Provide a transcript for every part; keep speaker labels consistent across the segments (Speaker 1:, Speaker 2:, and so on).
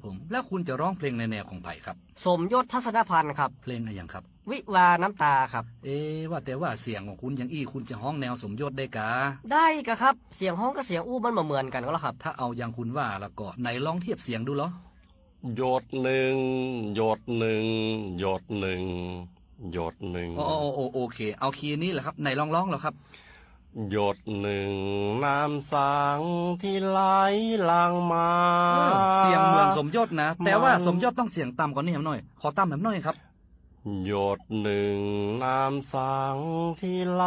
Speaker 1: ผมแล้วคุณจะร้องเพลงในแนวของไผ่ครับ
Speaker 2: สมยศทัศนพันธ์ครับ
Speaker 1: เพลงอะไรอย่างครับ
Speaker 2: วิวาน้ำตาครับ
Speaker 1: ว่าแต่ว่าเสียงของคุณอย่างอี้คุณจะฮ้องแนวสมยศได้กะ
Speaker 2: ได้กะครับเสียงฮ้องกับเสียงอู้มันเหมือนกันก็แล้วครับ
Speaker 1: ถ้าเอาอย่างคุณว่าแล้วก็ไหนลองเทียบเสียงดูเหรอ
Speaker 3: หยดหนึ่งหยดหนึ่งหยดหนึ่งหยดหนึ่ง
Speaker 1: โอเคเอาคีย์นี้แหละครับไหนลองร้องเหรอครับ
Speaker 3: หยดหนึ่งน้ำสังที่ไหลหลังมา
Speaker 1: เสียงเมืองสมยศนะแต่ว่าสมยศต้องเสียงต่ำกว่านี้หน่อยขอต่ำแบบหน่อยครับ
Speaker 3: หยดหนึ่งน้ำสังที่ไหล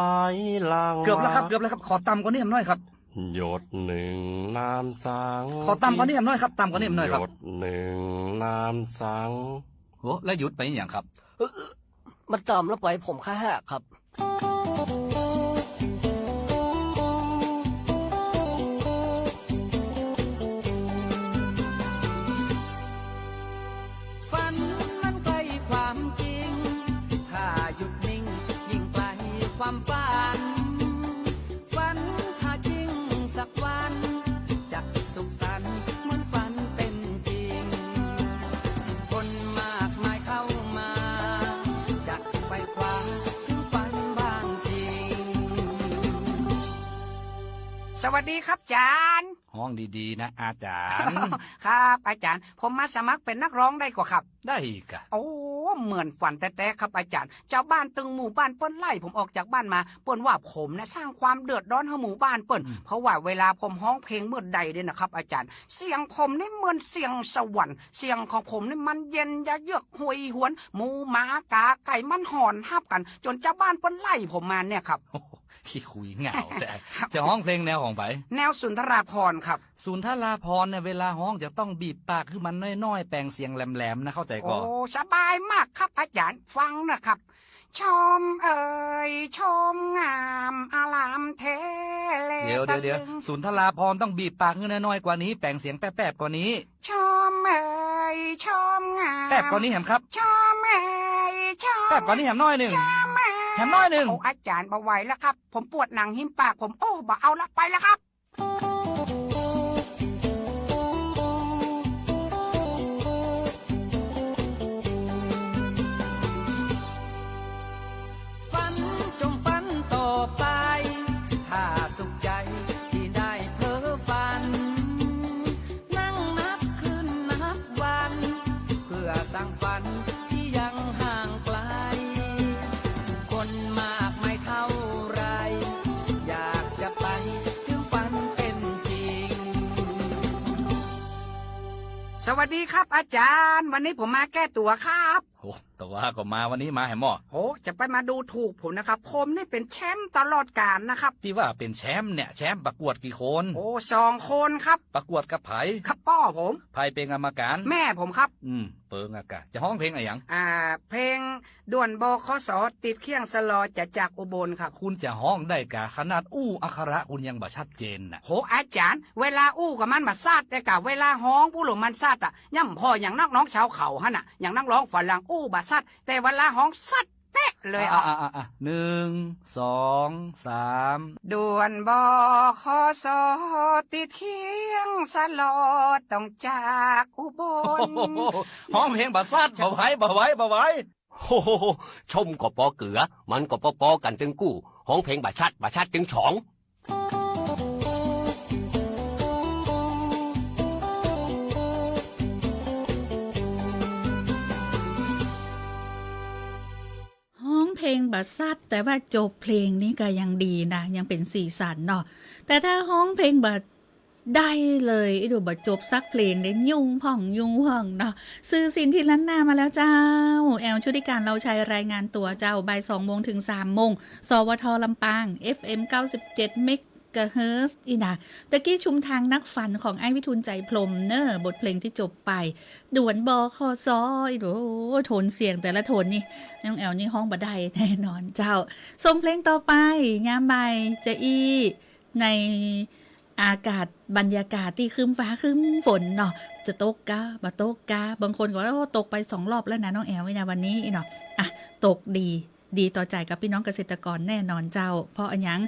Speaker 3: หลัง
Speaker 1: เกือบแล้วครับขอต่ำกว่านี้หน่อยครับ
Speaker 3: หยดหนึ่งน้ำสัง
Speaker 1: ขอต่ำกว่านี้หน่อยครับต่ำกว่านี้หน่อยครับ
Speaker 3: หยดหนึ่งน้ำสัง
Speaker 1: โอ้แล้วหยุดไปอย่างครับ
Speaker 2: มันต่ำแล้วไปผมค่าหักครับ
Speaker 4: ฝันนั้นไกลความจริงถ้าหยุดนิ่งยิ่งไกลความฝันฝันถ้าจริงสักวันจะสุขสันต์เหมือนฝันเป็นจริงคนมากมายเข้ามาจะไปคว้าถึงฝันบางสิ่งสวัสดีครับอาจารย์
Speaker 1: ห้องดีๆนะอาจารย์
Speaker 4: ครับอาจารย์ผมมาสมัครเป็นนักร้องได้กว่าครับ
Speaker 1: ได้กะ
Speaker 4: โอ้เหมือนฝันแต่ครับอาจารย์เจ้าบ้านตึงหมู่บ้านเปิ้นไล่ผมออกจากบ้านมาเปิ้นว่าผมนะสร้างความเดือดร้อนให้หมู่บ้านเปิ้นเพราะว่าเวลาผมร้องเพลงเมื่อใดเนี่ยนะครับอาจารย์เสียงผมนี่เหมือนเสียงสวรรค์เสียงของผมนี่มันเย็นยะเยือกหวยหวนหมูหมากาไก่มันหอนฮับกันจนเจ้าบ้านเปิ้นไล่ผมมาเนี่ยครับ
Speaker 1: ขี้คุยเหงาแต่จะห้องเพลงแนวของไผ
Speaker 4: แนวสุนทราภรณ์ครับ
Speaker 1: สุนทราภรณ์เนี่ยเวลาห้องจะต้องบีบปากคือมันน้อยๆแปลงเสียงแหลมๆนะเข้าใจก่อน
Speaker 4: โอ้สบายมากครับอาจารย์ฟังนะครับชมชมงามอารามเทเล
Speaker 1: เดี๋ยวสุนทราภรณ์ต้องบีบปากเงินน้อยกว่านี้แปลงเสียงแป๊บๆกว่านี้
Speaker 4: ชมชมงาม
Speaker 1: แป๊บกว่านี้แหมครับ
Speaker 4: ชมชม
Speaker 1: แป๊บกว่านี้แหมน้อยหนึ่งแหมน้อยหนึ่ง
Speaker 4: โอ้อาจารย์บ่ไหวแล้วครับผมปวดหนังหิมปากผมบ่เอาละไปแล้วครับฝันจงฝันต่อไปถ้าสุขใจที่ได้เพ้อฝันนั่งนับคืนนับวันเพื่อสร้างฝันที่ยังห่างไกลคนมากไม่เท่าไรอยากจะไปถึงฝันเป็นจริงสวัสดีครับอาจารย์วันนี้ผมมาแก้ตัวครับ
Speaker 1: โอ้แต่ว่าก็มาวันนี้มาแหมหม้อ
Speaker 4: โอ้จะไปมาดูถูกผมนะครับผมนี่เป็นแชมป์ตลอดกาลนะครับ
Speaker 1: ที่ว่าเป็นแชมป์เนี่ยแชมป์ประกวดกี่คน
Speaker 4: โอ้2 คนครับ
Speaker 1: ประกวดกับไผ
Speaker 4: ครับพ่อผม
Speaker 1: ไผเป็นกรรมการ
Speaker 4: แม่ผมครับ
Speaker 1: เปิงอากาศจะห้องเพลงอะไรอย่าง
Speaker 4: เพลงด่วนบคสติดเคียงสลอจะจากอุบลครับ
Speaker 1: คุณจะห้องได้กะขนาดอักขระคุณยังบ่ชัดเจนนะ
Speaker 4: โหอาจารย์เวลากับมันมาซาดได้กะเวลาห้องผู้หลงมันซาดย่ำพ่ออย่างนักน้องชาวเขาฮะน่ะอย่างนักร้องฝรั่งบาซัดแต่เวลาห้องซัดเป๊ะเลย
Speaker 1: 1 2 3
Speaker 4: ด่วนบคสติดเคียงสลอต้องจากอุบล
Speaker 1: ห้องเพลงบาซัดบ่ไหว
Speaker 3: โอ้โหชมก็ปอเกลือมันก็ปอกันตึงกู้ห้องเพลงบาชัดตึงฉอง
Speaker 5: เพลงบัดซัดแต่ว่าจบเพลงนี้ก็ยังดีนะยังเป็นสีสันเนาะแต่ถ้าห้องเพลงบัดได้เลยดูบัดจบซักเพลงได้ยุ่งพ่องเนาะซื้อสินที่ล้านนามาแล้วเจ้าแอลชุติการเราชัยรายงานตัวเจ้าบ่าย 2 โมงถึง 3 โมงสวทลำปาง FM 97 เมกะเฮิรตซ์อีนะตะกี้ชุมทางนักฝันของไอ้วิทูลใจพรมเนอะบทเพลงที่จบไปด่วนบคสโอ้โทนเสียงแต่ละโทนนี่น้องแอลนี่ห้องบ่ได้แน่นอนเจ้าส่งเพลงต่อไปยามบ่ายจะในอากาศบรรยากาศที่ครึ้มฟ้าครึ้มฝนเนาะจะตกกะบ่ตกกะบางคนก็ตกไป2 รอบแล้วนะน้องแอลนะวันนี้เนาะตกดีต่อใจกับพี่น้องเกษตรกรแน่นอนเจ้าเพราะอันยัง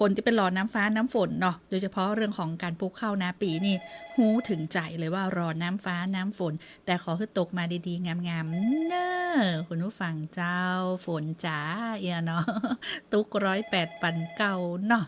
Speaker 5: คนที่เป็นรอน้ำฟ้าน้ำฝนเนาะโดยเฉพาะเรื่องของการปลูกข้าวนาปีนี่หูถึงใจเลยว่ารอน้ำฟ้าน้ำฝนแต่ขอให้ตกมาดีๆงามๆเนอะคุณผู้ฟังเจ้าฝนจ๋าเอียเนาะตุก108ปันเก่าเนาะ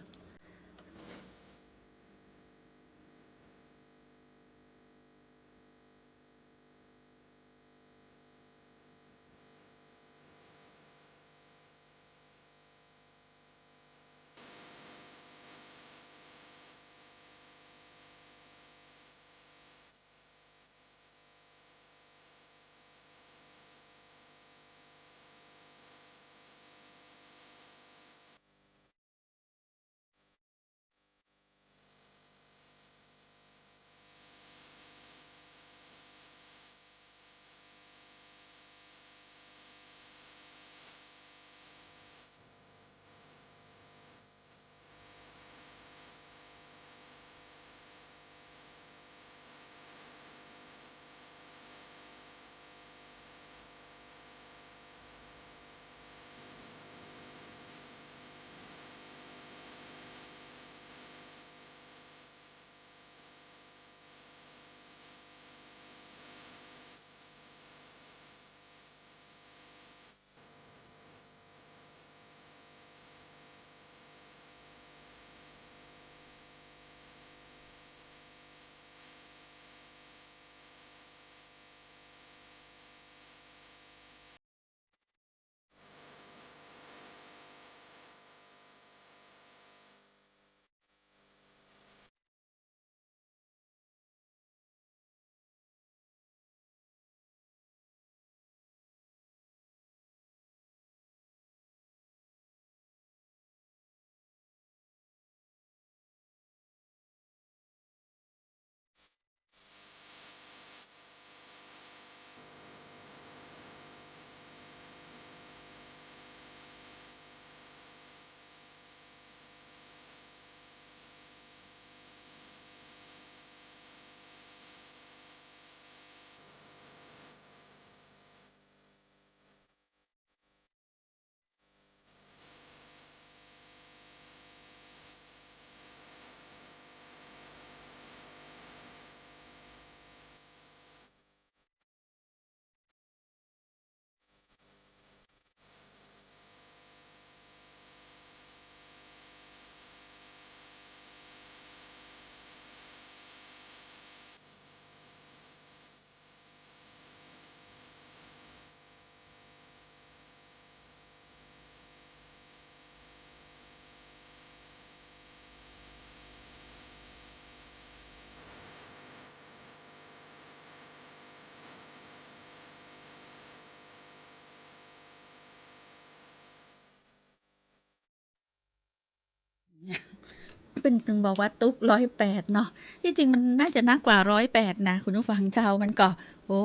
Speaker 5: เป็นถึงบอกว่าตุ๊ก108เนาะที่จริงมันน่าจะนักกว่า108นะคุณผู้ฟังเจ้ามันก็โอ้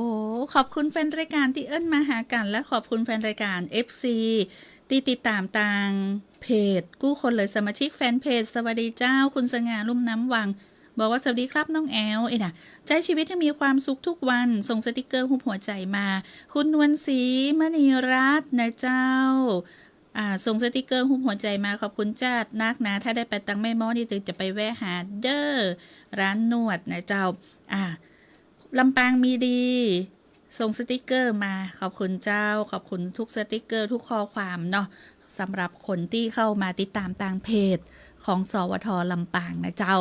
Speaker 5: ขอบคุณแฟนรายการที่เอิ้นมาหากันและขอบคุณแฟนรายการ FC ที่ติดตามทางเพจกู้คนเลยสมาชิกแฟนเพจสวัสดีเจ้าคุณสง่าลุ่มน้ำวังบอกว่าสวัสดีครับน้องแอลใช้ชีวิตให้มีความสุขทุกวันส่งสติกเกอร์หุบหัวใจมาคุณนวลศรีมณีรัตน์นะเจ้าส่งสติกเกอร์หุบหัวใจมาขอบคุณจ้านักนะถ้าได้ไปตังแม่ม้อนี่ถึงจะไปแวะหาเด้อร้านนวดนะเจ้าลำปางมีดีส่งสติกเกอร์มาขอบคุณเจ้าขอบคุณทุกสติกเกอร์ทุกข้อความเนาะสำหรับคนที่เข้ามาติดตามทางเพจของสวทลำปางนะเจ้า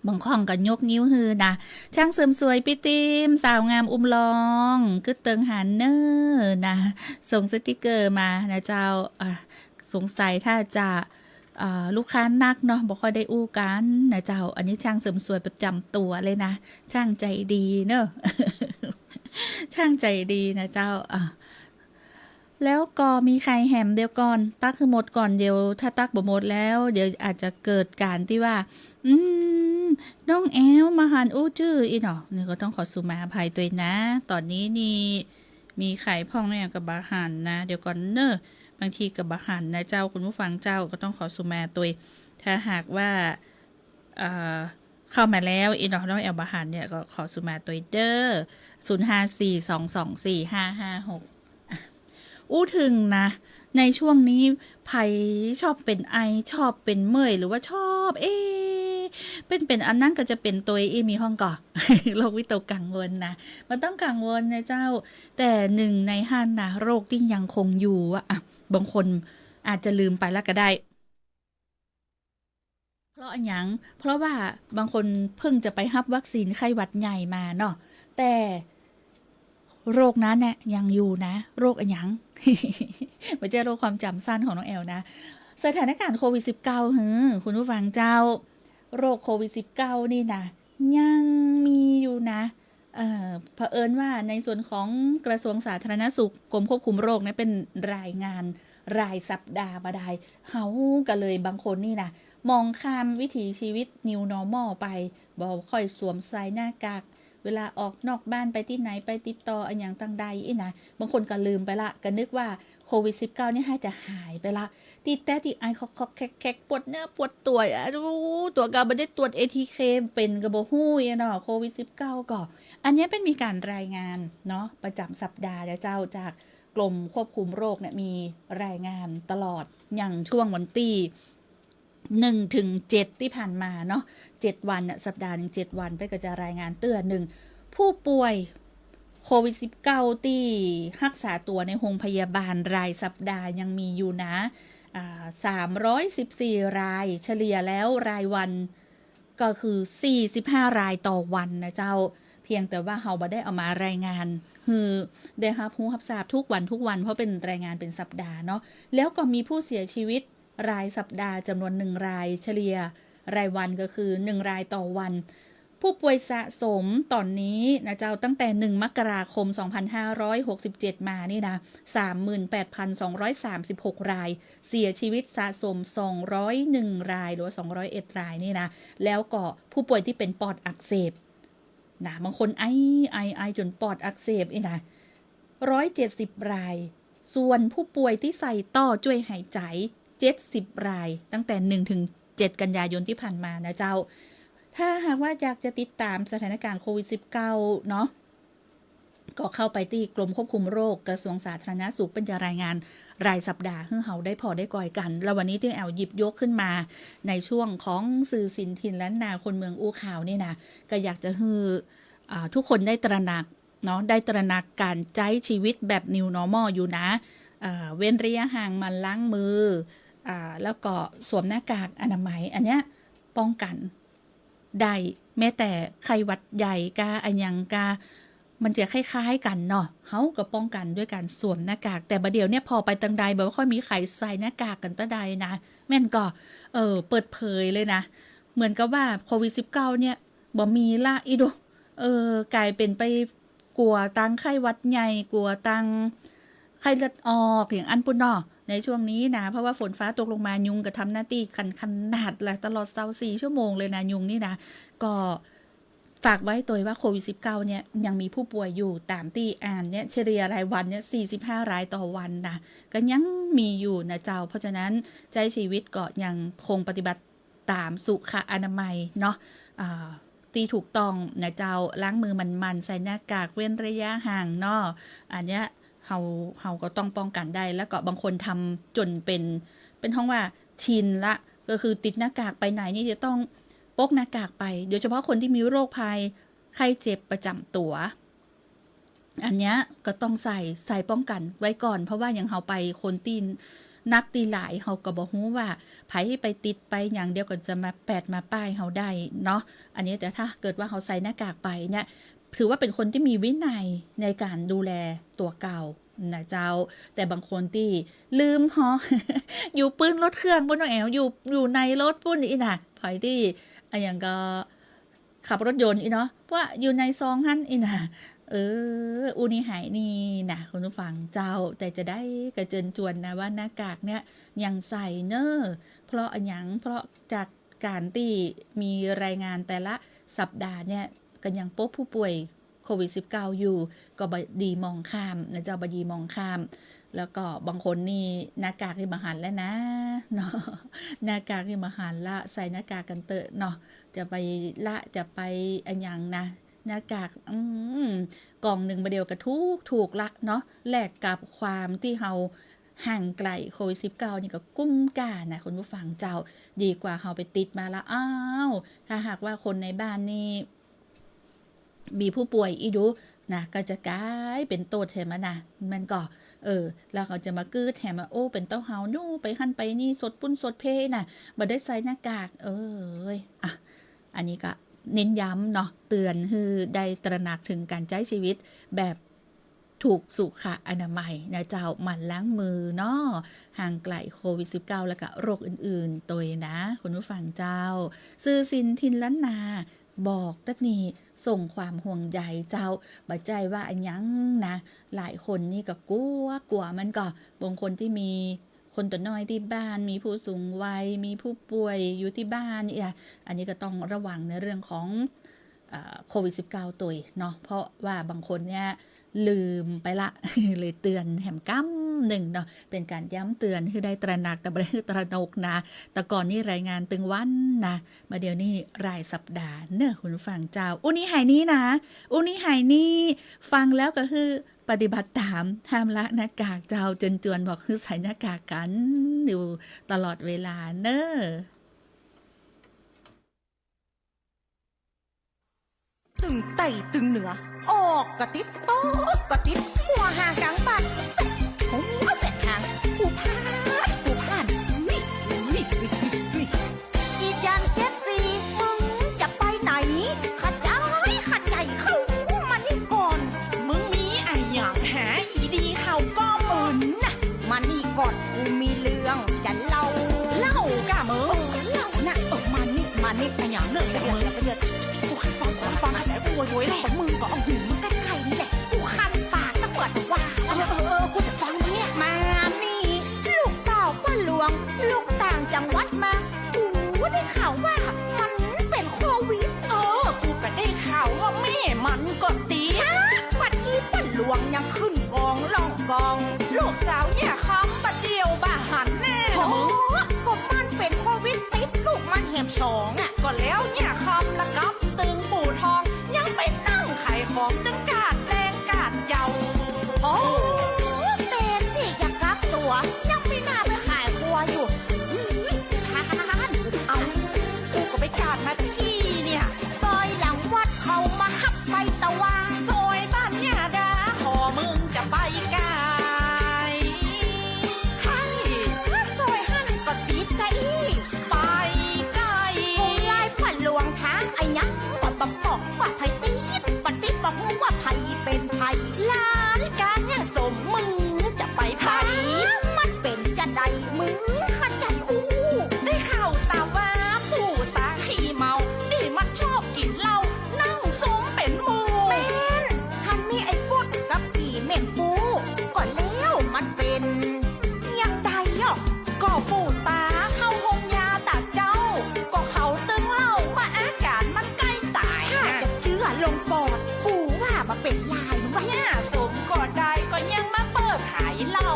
Speaker 5: บางข้องกันยกนิ้วฮือนะช่างเสริมสวยพี่ติมสาวงามอุ้มลองกึดเติงหันเนอร์นะส่งสติกเกอร์มานะเจ้าสงสัยถ้าจะลูกค้านักเนาะบอกค่อยได้อู้กันนะเจ้าอันนี้ช่างเสริมสวยประจำตัวเลยนะช่างใจดีเนอะ ช่างใจดีนะเจ้าแล้วก็มีใครแหมเดียวก่อนตักคือหมดก่อนเดียวถ้าตักบ่หมดแล้วเดี๋ยวอาจจะเกิดการที่ว่าน้องแอลมาหันอู้จื้ออีเนาะนี่ก็ต้องขอสุมาอภัยตัวนะตอนนี้นี่มีไข่พ่องเนี่ยกับบาหันนะเดี๋ยวก่อนเนอะบางทีกับบาหันนะเจ้าคุณผู้ฟังเจ้าก็ต้องขอสุมาตัวถ้าหากว่าเข้ามาแล้วอีเนาะน้องแอลบาหันเนี่ยก็ขอสุมาตัวเด้อ0542245556อู้ถึงนะ ในช่วงนี้ไผชอบเป็นไอชอบเป็นเมื่อยหรือว่าชอบเป็นอันนั้นก็จะเป็นตัวมีห้องก่อ โรควิตกกังวลนะมันต้องกังวลนะเจ้า แต่หนึ่งในห้านะโรคที่ยังคงอยู่อ่ะบางคนอาจจะลืมไปแล้วก็ได้ เพราะอันหยังเพราะว่าบางคนเพิ่งจะไปรับวัคซีนไข้หวัดใหญ่มาเนาะแต่โรคนั้นเนี่ยยังอยู่นะ โรคอันหยัง ไม่ใช่โรคความจำสั้นของน้องแอลนะสถานการณ์โควิด -19 คุณผู้ฟังเจ้าโรคโควิด -19 นี่นะยังมีอยู่นะเผอิญว่าในส่วนของกระทรวงสาธารณสุขกรมควบคุมโรคเนี่ยเป็นรายงานรายสัปดาห์มาได้เฮาก็เลยบางคนนี่นะมองข้ามวิถีชีวิต New Normal ไปบอกค่อยสวมใส่หน้ากากเวลาออกนอกบ้านไปที่ไหนไปติดต่ออันอย่างต่างใดนะบางคนก็ลืมไปละก็นึกว่าโควิด -19 นี่ให้จะหายไปละติดแต่ติดไอคอกแคกปวดเนื้อปวดตัวตัวกาไม่ได้ตรวจ ATK เป็นกระโบหู้เนาะโควิด -19 ก็อันนี้เป็นมีการรายงานเนาะประจำสัปดาห์เจ้าจากกรมควบคุมโรคเนี่ยมีรายงานตลอดอย่างช่วงวันที่1 ถึง 7ที่ผ่านมาเนาะ7วันสัปดาห์หนึ่ง7วันไปก็จะรายงานเตือนหนึ่งผู้ป่วยโควิด -19 ที่รักษาตัวในโรงพยาบาลรายสัปดาห์ยังมีอยู่นะ314 รายเฉลี่ยแล้วรายวันก็คือ45 รายต่อวันนะเจ้าเพียงแต่ว่าเฮาบ่ได้เอามารายงานคือได้รับรู้รับทราบทุกวันเพราะเป็นรายงานเป็นสัปดาห์เนาะแล้วก็มีผู้เสียชีวิตรายสัปดาห์จำนวน1 รายเฉลี่ยรายวันก็คือ1 รายต่อวันผู้ป่วยสะสมตอนนี้นะเจ้าตั้งแต่1 มกราคม 2567 มานี่นะ 38,236 รายเสียชีวิตสะสม201 รายหรือว่า201 รายนี่นะแล้วก็ผู้ป่วยที่เป็นปอดอักเสบนะบางคนไอจนปอดอักเสบนะ170 รายส่วนผู้ป่วยที่ใส่ท่อช่วยหายใจ70 รายตั้งแต่1 ถึง 7 กันยายนที่ผ่านมานะเจ้าถ้าหากว่าอยากจะติดตามสถานการณ์โควิด -19 เนาะก็เข้าไปที่กรมควบคุมโรคกระทรวงสาธารณสุขเป็นรายงานรายสัปดาห์ให้เฮาได้พอได้ก่อยกันแล้ววันนี้ที่แอลหยิบยกขึ้นมาในช่วงของสื่อสินถิ่นล้านนาคนเมืองอู้ข่าวนี่นะก็อยากจะให้ทุกคนได้ตระหนักเนาะได้ตระหนักการใช้ชีวิตแบบ New Normal อยู่นะเว้นระยะห่างมันล้างมือแล้วก็สวมหน้ากากอนามัยอันเนี้ยป้องกันได้แม้แต่ไข้หวัดใหญ่กาอันยังกามันจะคล้ายๆกันเนาะเฮาก็ป้องกันด้วยการสวมหน้ากากแต่บัดเดี๋ยวเนี่ยพอไปตังใดแบบว่าค่อยมีไข้ใส่หน้ากากกันตะใดนะแม่นก็เปิดเผยเลยนะเหมือนกับว่าโควิด -19 เนี่ยบ่มีละอีดูกลายเป็นไปกลัวตังไข้หวัดใหญ่กลัวตังไข้เลือดออกอย่างอันปุ่นเนาะในช่วงนี้นะเพราะว่าฝนฟ้าตกลงมายุงก็ทำหน้าที่ขนาดแหละตลอด24 ชั่วโมงเลยนะยุงนี่นะก็ฝากไว้ตัวว่าโควิด -19 เนี่ยยังมีผู้ป่วยอยู่ตามที่อ่านเนี่ยเฉลี่ยรายวันเนี่ย45 รายต่อวันนะก็ยังมีอยู่นะเจ้าเพราะฉะนั้นใช้ชีวิตก็ยังคงปฏิบัติตามสุขอนามัยเนาะที่ถูกต้องนะเจ้าล้างมือมันใส่หน้ากากเว้นระยะห่างเนาะอันเนี้ยเฮาก็ต้องป้องกันได้แล้วก็บางคนทำจนเป็นห้องว่าชินละก็คือติดหน้ากากไปไหนนี่จะต้องพกหน้ากากไปโดยเฉพาะคนที่มีโรคภัยไข้เจ็บประจำตัวอันเนี้ยก็ต้องใส่ป้องกันไว้ก่อนเพราะว่าอย่างเฮาไปคนตีนนักตีหลายเฮาก็บ่ฮู้ว่าไผไปติดไปอย่างเดียวก็จะมาแปดมาป้ายเฮาได้เนาะอันนี้แต่ถ้าเกิดว่าเฮาใส่หน้ากากไปเนี่ยถือว่าเป็นคนที่มีวินัยในการดูแลตัวเก่านะเจ้าแต่บางคนที่ลืมฮะ อยู่ปื้นรถเครื่องบนน้องแอวอยู่ในรถปุ้นอีน่ะถอยที่อย่างก็ขับรถยนต์อีเนาะเพราะว่าอยู่ในซองหั่นอีน่ะอูนี่หายนี่นะคุณผู้ฟังเจ้าแต่จะได้กระเจิญจวนนะว่าหน้ากากเนี่ยยังใส่เนอะเพราะจากการที่มีรายงานแต่ละสัปดาห์เนี่ยก็ยังพบผู้ป่วยโควิด -19 อยู่ก็บดีมองข้ามนะเจ้าบดีมองข้ามแล้วก็บางคนนี่หน้ากากที่มาหันแล้วนะเนาะหน้ากากที่มาหันละใส่หน้ากากกันเตอะเนาะจะไปอันยังนะหน้ากากกล่องหนึ่งมาเดียวกับถูกละเนาะแลกกับความที่เฮา ห่างไกลโควิด19นี่ก็กุ้มก่านะคุณผู้ฟังเจ้าดีกว่าเฮาไปติดมาละอ้าวถ้าหากว่าคนในบ้านนี่มีผู้ป่วยอีดูนะก็จะกลายเป็นโตแถมนะมันก็แล้วเขาจะมากื้อแถมมาโอ้เป็นเต้าเฮานู่ไปขั้นไปนี่สดปุ้นสดเพน่ะบ่ได้ใส่หน้ากากอ่ะอันนี้ก็เน้นย้ำเนาะเตือนคือได้ตระหนักถึงการใช้ชีวิตแบบถูกสุขอนามัยนะเจ้าหมั่นล้างมือเนาะห่างไกลโควิด19แล้วก็โรคอื่นๆตัวนะคุณผู้ฟังเจ้าซื่อสินทินล้านนาบอกตักนี้ส่งความห่วงใยเจ้าบัดใจว่าอันยังนะหลายคนนี่ก็กลัวมันก็บางคนที่มีคนตัวน้อยที่บ้านมีผู้สูงวัยมีผู้ป่วยอยู่ที่บ้านเนี่ยอันนี้ก็ต้องระวังในเรื่องของโควิด19ตัวเนาะเพราะว่าบางคนเนี่ยลืมไปละ เลยเตือนแหมกั้มหนึ่งเนาะเป็นการย้ำเตือนคือได้ตระหนักแต่ไม่ได้ตระหนกนะแต่ก่อนนี่รายงานตึงวันนะมาเดี๋ยวนี้รายสัปดาห์เนอะคุณฟังเจ้าอุนี้หายนี้นะอุนี้หายนี้ฟังแล้วก็คือปฏิบัติตามห้ามละหน้ากากเจ้าจวนบอกคือใส่หน้ากากกันอยู่ตลอดเวลาเนอะ
Speaker 6: ตึงไต่ตึงเหนือออกกระติบโต๊ะกระติบหัวหางกลางบ้านผมว่าแบบหางผู้พานอีจานแก๊สซี่มึงจะไปไหนขัดใจเข้ามานี่ก่อนมึงมีไอ้หยังหาอีดีเข้าก็มึนนะมานี่ก่อนกูมีเรื่องจะเล่ากะมึงเล่านะมานี่ไอ้หยังเรื่องมึงเดือดกูขันฟังขันใจกูโวยเลยมึงก็เอาหูมาใกล้ๆนี่แหละกูคันปากตะเปิดว่ากูจะฟังมึงเนี่ยมานี่ลูกเต่าป้าหลวงลูกต่างจังหวัดมากูได้ข่าวว่ามันเป็นโควิดกูก็ได้ข่าวว่าแม่มันก็ติดวันที่ป้าหลวงยังขึ้นกองล่องกองลูกสาวเนี่ยคำประเดียวบ้าหันแน่นะมึงก็มันเป็นโควิดติดลูกมันแหม2อ่ะก็แล้วเนี่ยคำละกับตึงปู่ทองยังไปนั่งขายของตึงกาดแดงกาดเยาเป็นที่อยากรับตัวยังไม่น่าไปขายครัวอยู่เอากูก็ไปกาดมาที่เนี่ยซอยหลังวัดเขามาฮับไปตะวันซอยบ้านยาดาขอมึงจะไปกายให้ซอยหันก็ติดไกลไปไกลกูไล่ผ่านหลวงทางไอ้ยังว่าบอกว่าไผติดปฏิบัติว่าไผเป็นไผล้านการเนี่ยสมมึงจะไปไผมันเป็นจะใดมึงขัดใจได้ข่าวตาว่าผู้ตาขี้เมานี่มันชอบกินเหล้านั่งสมเป็นหมูเป็นหันมีไอ้ปุดกับกี่เม่นปูก่อนแล้วมันเป็นยังใดก็ปู่ตาเข้าห้องยาตาเจ้าก็เขาตึงเล่าว่าอาการมันใกล้ตายถ้าจะเจือลงปอดกูว่ามาเป็นลายว่าหน้าสมก็ได้ก็ยังมาเปิดขายเหล้า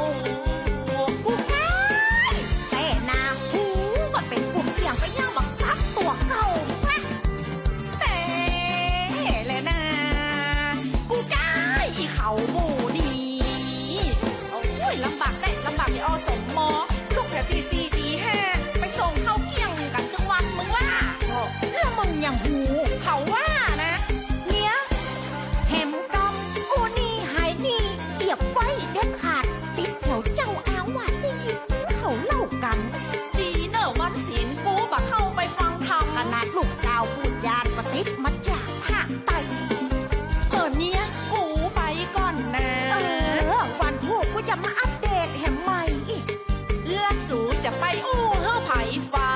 Speaker 6: กูง่ายแต่นาหูมันเป็นกลุ่มเสี่ยงไปยังบังคับตัวเก่าแต่เลยนะกูกายอีเขาหมู่ดีโอ้ยลำบากได้ลำบากอย่าสมมอลูกแถวตี4ตี5ไปส่งเข้าเกี่ยงกันทุกวันมึงว่าแล้วมึงยังหูเขาว่านะเนี่ยแหมกำกูนี่หายนี่เอียบไว้เด็ดขาดติดแถวเจ้าอาวาสได้ยินเขาเล่ากันดีเนอะวันศีลกูบักเข้าไปฟังธรรมขนาดลูกสาวพูดญาติก็ติดมาจากภาคใต้เนี่ยกูไปก่อนนะวันพูดกูจะมาอัปเดตแห่งใหม่และสูจะไปอู้เฮ้อไผ่ฟ้า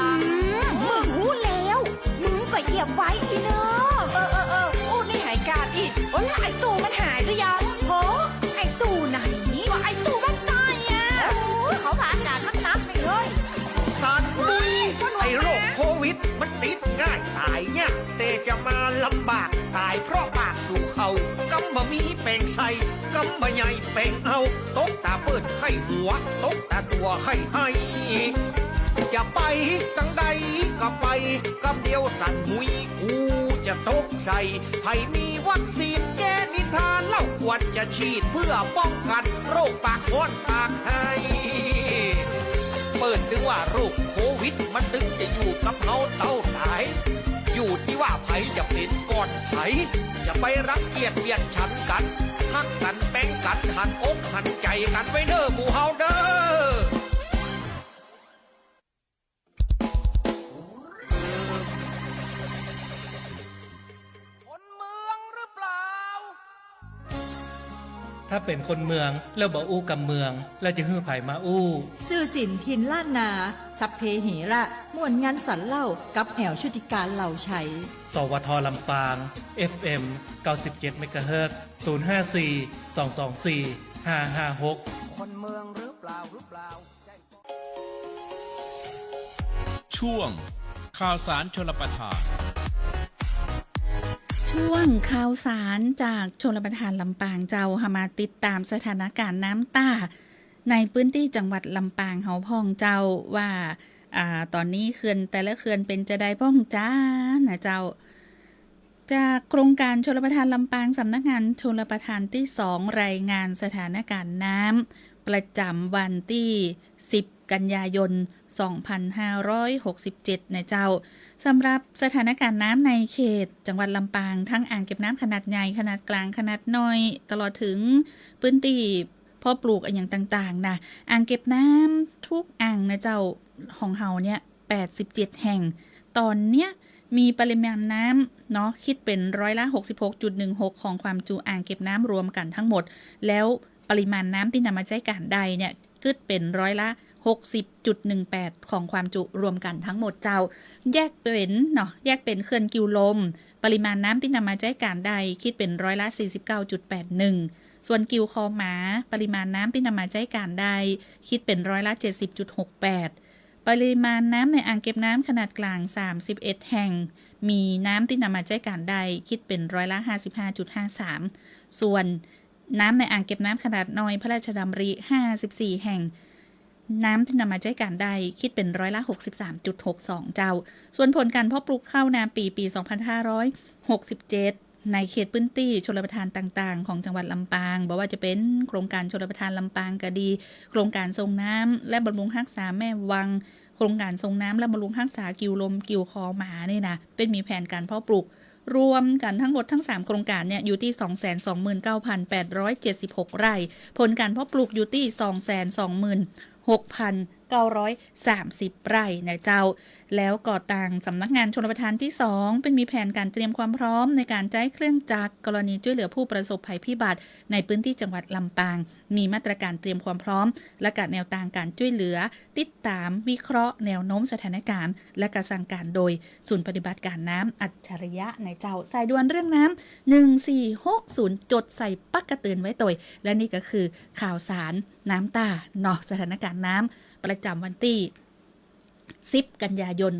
Speaker 6: มึงรู้แล้วมึงก็เหยียบไว้อีเนอะอู้นี่หายการอีกโอ้แล้วไอ้ตู่มันหายหรือยังโหไอ้ตู่ไหนก็ไอ้ตู่มันตายอ่ะเขาผ่าอากาศนักๆไปเลย
Speaker 7: สัตว์ดุยไอ้โรคโควิดมันติดง่ายตายยากแต่จะมาลำบากตายเพราะปากสู่เขากำบะมีแป่งใส่กำบะใหญ่แป่งเอาตกตาเปิดไข้หัวตกตาตัวไข้ให้จะไปตั้งใดก็ไปกำเดียวสั่นหุยกูจะตกใส่ไผมีวัคซีนแก้นิทานเล่า ควรจะฉีดเพื่อป้องกันโรคปากฟ้อนปากไห้เปิดถึงว่าโรคโควิดมันตึงจะอยู่กับเฮาเต้าหลาย อยู่ที่ว่าไผจะเป็นก่อนไผจะไปรังเกียจเบียดฉันกันฮักกันแป้งกันหันอกหันใจกันไว้เด้อหมู่เฮาเด้อ
Speaker 4: คนเมืองหรือเปล่า
Speaker 8: ถ้าเป็นคนเมืองแล้วบ่อู้กับเมือง แล้วจะฮื้อไผมาอู้
Speaker 9: สื่อสินทินล้านนา สัพเพเหระม่วนงานสันเล่ากับแอวชุติการเหล่าชัย
Speaker 8: สวทลำปาง FM 97 เมกะเฮิรตซ์054 224 556
Speaker 4: คนเมืองหรือเปล่าใจ
Speaker 10: ช่วงข่าวสารชลประทาน
Speaker 5: ช่วงข่าวสารจากชลประทานลำปางเจ้ามาติดตามสถานการณ์น้ำต้าในพื้นที่จังหวัดลำปางเฮาพ่องเจ้าว่าตอนนี้เขื่อนแต่ละเขื่อนเป็นจะได้พ่องจ้านะเจ้าจากโครงการชลประทานลำปางสำนักงานชลประทานที่2รายงานสถานการณ์น้ำประจำวันที่10กันยายน2567นะเจ้าสำหรับสถานการณ์น้ำในเขตจังหวัดลำปางทั้งอ่างเก็บน้ำขนาดใหญ่ขนาดกลางขนาดน้อยตลอดถึงพื้นที่เพาะปลูกอย่างต่างๆนะอ่างเก็บน้ำทุกอ่างนะเจ้าของเฮาเนี่ย87แห่งตอนเนี้ยมีปริมาณน้ำเนาะคิดเป็นร้อยละ 66.16 ของความจุอ่างเก็บน้ำรวมกันทั้งหมดแล้วปริมาณน้ำที่นำมาใช้การใดเนี่ยคิดเป็นร้อยละ 60.18 ของความจุรวมกันทั้งหมดเจ้าแยกเป็นเขื่อนกิวลมปริมาณน้ำที่นำมาใช้การใดคิดเป็นร้อยละ 49.81 ส่วนกิวคอหมาปริมาณน้ำที่นำมาใช้การใดคิดเป็นร้อยละ 70.68 ปริมาณน้ำในอ่างเก็บน้ำขนาดกลาง31แห่งมีน้ำที่นำมาใช้การใดคิดเป็นร้อยละ 55.53 ส่วนน้ำในอ่างเก็บน้ำขนาดน้อยพระราชดำริ54แห่งน้ำที่นำมาใช้การใดคิดเป็นร้อยละ 63.62 เจ้าส่วนผลการเพาะปลูกข้าวนาปี2567ในเขตพื้นที่ชลประทานต่างๆของจังหวัดลำปางบอกว่าจะเป็นโครงการชลประทานลำปางก็ดีโครงการทรงน้ำและบำรุงรักษาแม่วังโครงการทรงน้ำและบำรุงรักษากิวลมกิวคอหมาเนี่ยนะเป็นมีแผนการเพาะปลูกรวมกันทั้งหมดทั้ง3โครงการเนี่ยอยู่ที่ 229,876 ไร่ผลการเพาะปลูกอยู่ที่ 6,930 ไร่นะเจ้าแล้วก่อตั้งสำนักงานชลประทานที่2เป็นมีแผนการเตรียมความพร้อมในการใช้เครื่องจักรกรณีช่วยเหลือผู้ประสบภัยพิบัติในพื้นที่จังหวัดลำปางมีมาตรการเตรียมความพร้อมและการแนวทางการช่วยเหลือติดตามวิเคราะห์แนวโน้มสถานการณ์และการสั่งการโดยศูนย์ปฏิบัติการน้ำอัจฉริยะในเจ้าสายด่วนเรื่องน้ำ1460จดใส่ปักกระเตือนไว้ตัวและนี่ก็คือข่าวสารน้ำตาเนาะสถานการณ์น้ำประจำวันที่10กันยายน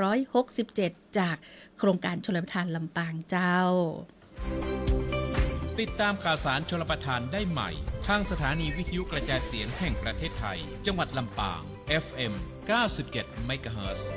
Speaker 5: 2567จากโครงการชลประทานลำปางเจ้า
Speaker 10: ติดตามข่าวสารชลประทานได้ใหม่ทางสถานีวิทยุกระจายเสียงแห่งประเทศไทยจังหวัดลำปาง FM 97 เมกะเฮิรตซ์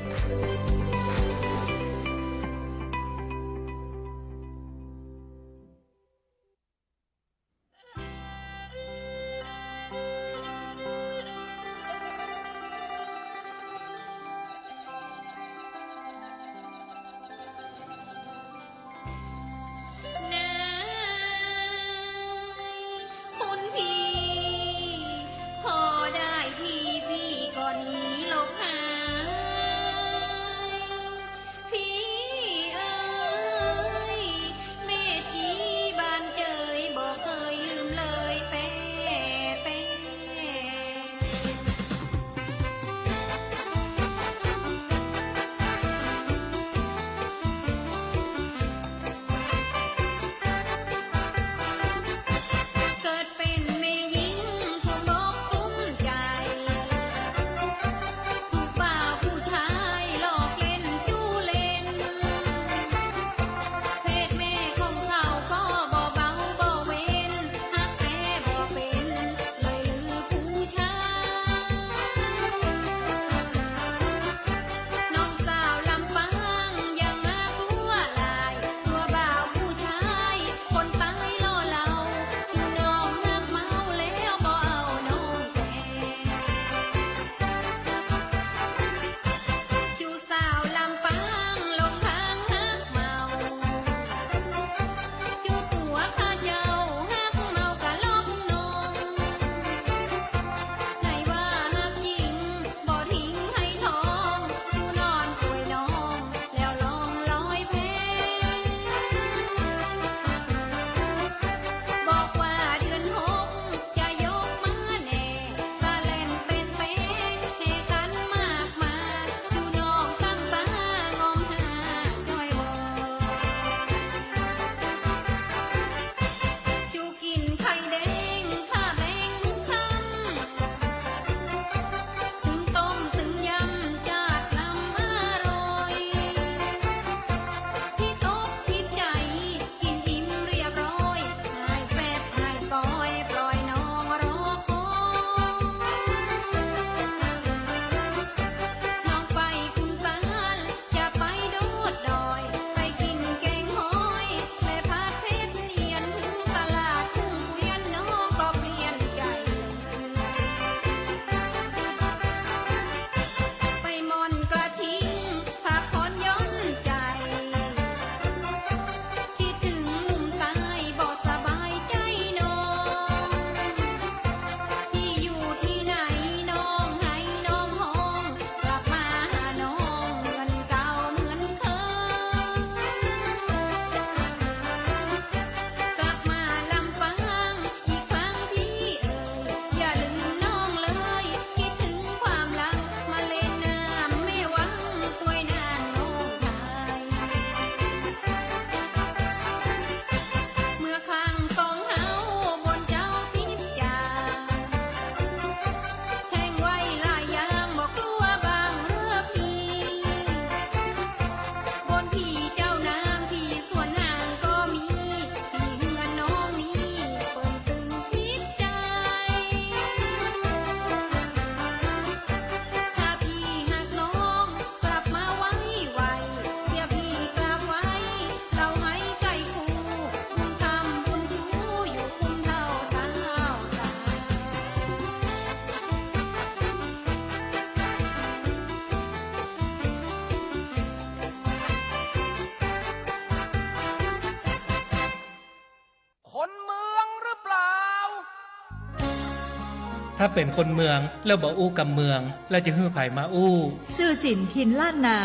Speaker 8: ถ้าเป็นคนเมืองแล้วบ่อู้กับเมือง แล้วจะฮื้อไผมาอู้
Speaker 9: สื่อสินทินล้านนา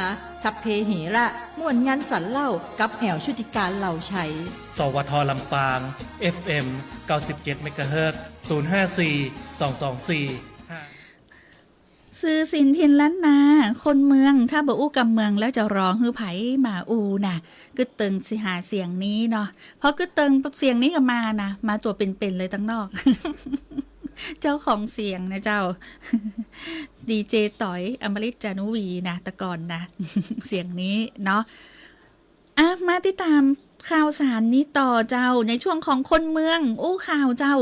Speaker 9: สัพเพเหระม่วนงานสรรเล่ากับแอวชุติการเหล่าชัย
Speaker 8: สวทลำปาง FM 97 เมกะเฮิรตซ์ 054 224
Speaker 5: ซื้อสินทินล้านนา คนเมืองถ้าบ่อู้กับเมืองแล้วจะร้องฮือไผมาอูน่ะกึดตึงสิหาเสียงนี้เนาะพอกึดตึงเสียงนี้ก็มานะมาตัวเป็นๆเลยตั้งนอก เจ้าของเสียงนะเจ้า ดีเจต่อยอมฤตจานุวีนะแต่ก่อนนะ เสียงนี้เนาะมาติดตามข่าวสารนี้ต่อเจ้าในช่วงของคนเมืองอู้ข่าวเจ้า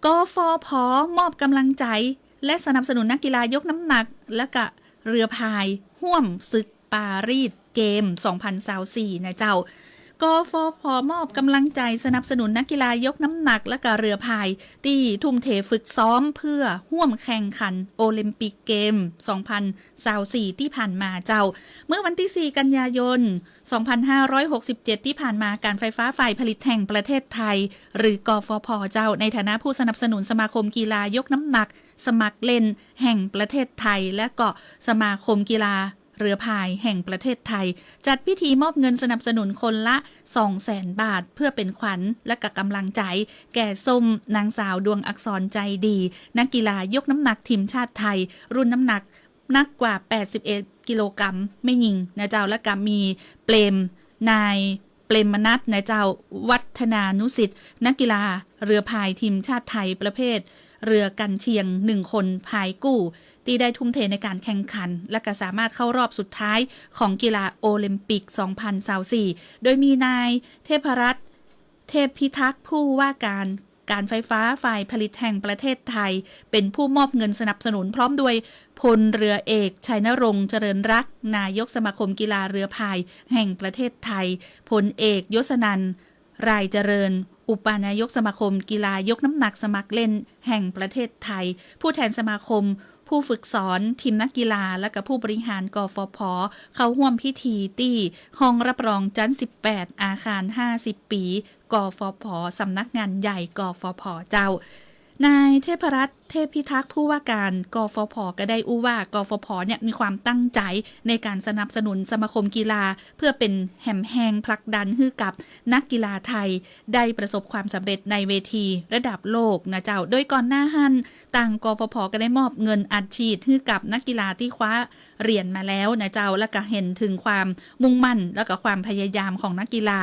Speaker 5: กฟผ.มอบกำลังใจและสนับสนุนนักกีฬายกน้ำหนักและก็เรือพายห่วมศึกปารีสเกม 2024 นะเจ้ากฟผ.มอบกำลังใจสนับสนุนนักกีฬายกน้ำหนักและก็เรือพายที่ทุ่มเทฝึกซ้อมเพื่อห่วมแข่งขันโอลิมปิกเกม 2024 ที่ผ่านมาเจ้าเมื่อวันที่ 4 กันยายน 2567 ที่ผ่านมาการไฟฟ้าฝ่ายผลิตแห่งประเทศไทยหรือกฟผ.เจ้าในฐานะผู้สนับสนุนสมาคมกีฬายกน้ำหนักสมัครเล่นแห่งประเทศไทยและก็สมาคมกีฬาเรือพายแห่งประเทศไทยจัดพิธีมอบเงินสนับสนุนคนละ 200,000 บาทเพื่อเป็นขวัญและกับกำลังใจแก่ส้มนางสาวดวงอักษรใจดีนักกีฬายกน้ำหนักทีมชาติไทยรุ่นน้ำหนักกว่า81กิโลกรัมไม่ยิงนะเจ้าและก็มีเปรมนายเปรมนัทนะเจ้าวัฒนานุสิทธิ์นักกีฬาเรือพายทีมชาติไทยประเภทเรือกันเชียง1คนพายกู้ที่ได้ทุ่มเทในการแข่งขันและก็สามารถเข้ารอบสุดท้ายของกีฬาโอลิมปิก 2024 โดยมีนายเทพรัตน์เทพพิทักษ์ผู้ว่าการไฟฟ้าฝ่ายผลิตแห่งประเทศไทยเป็นผู้มอบเงินสนับสนุนพร้อมด้วยพลเรือเอกชัยนรงค์เจริญรักษ์นายกสมาคมกีฬาเรือพายแห่งประเทศไทยพลเอกยศนันท์รายเจริญอุปนายกสมาคมกีฬายกน้ำหนักสมัครเล่นแห่งประเทศไทยผู้แทนสมาคมผู้ฝึกสอนทีมนักกีฬาและกับผู้บริหารกฟผ.เข้าร่วมพิธีที่ห้องรับรองชั้น 18 อาคาร 50 ปีกฟผ.สำนักงานใหญ่กฟผ.เจ้านายเทพรัตน์เทพพิทักษ์ผู้ว่าการกฟผ.ก็ได้อู้ว่ากฟผ.เนี่ยมีความตั้งใจในการสนับสนุนสมาคมกีฬาเพื่อเป็นแหมแหงผลักดันให้กับนักกีฬาไทยได้ประสบความสำเร็จในเวทีระดับโลกนะเจ้าโดยก่อนหน้าหั่นต่างกฟผ.ก็ได้มอบเงินอัดฉีดให้กับนักกีฬาที่คว้าเหรียญมาแล้วนะเจ้าและก็เห็นถึงความมุ่งมั่นและก็ความพยายามของนักกีฬา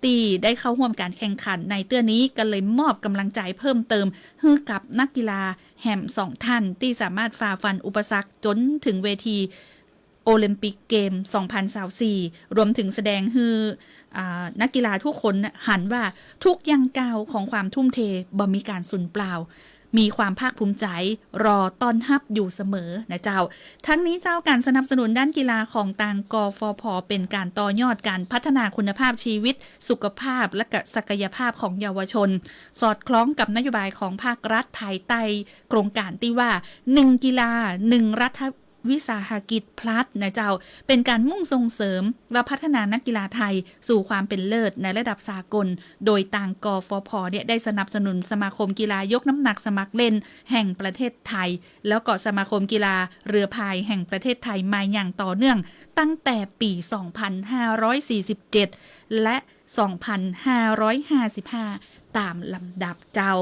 Speaker 5: ตีได้เข้าร่วมการแข่งขันในเตื้อนี้ก็เลยมอบกำลังใจเพิ่มเติมให้กับนักกีฬาแหม2 ท่านที่สามารถฝ่าฟันอุปสรรคจนถึงเวทีโอลิมปิกเกม 2024 รวมถึงแสดงให้นักกีฬาทุกคนหันว่าทุกย่างก้าวของความทุ่มเทบ่มีการสูญเปล่ามีความภาคภูมิใจรอต้อนรับอยู่เสมอนะเจ้าทั้งนี้เจ้าการสนับสนุนด้านกีฬาของต่างกฟผ.เป็นการต่อยอดการพัฒนาคุณภาพชีวิตสุขภาพและศักยภาพของเยาวชนสอดคล้องกับนโยบายของภาครัฐภายใต้โครงการที่ว่า1กีฬา1รัฐวิสาหกิจพลัสนะเจ้าเป็นการมุ่งส่งเสริมและพัฒนานักกีฬาไทยสู่ความเป็นเลิศในระดับสากลโดยต่างกฟผ.เนี่ยได้สนับสนุนสมาคมกีฬายกน้ำหนักสมัครเล่นแห่งประเทศไทยแล้วก็สมาคมกีฬาเรือพายแห่งประเทศไทยมาอย่างต่อเนื่องตั้งแต่ปี 2547 และ 2555 ตามลำดับเจ้า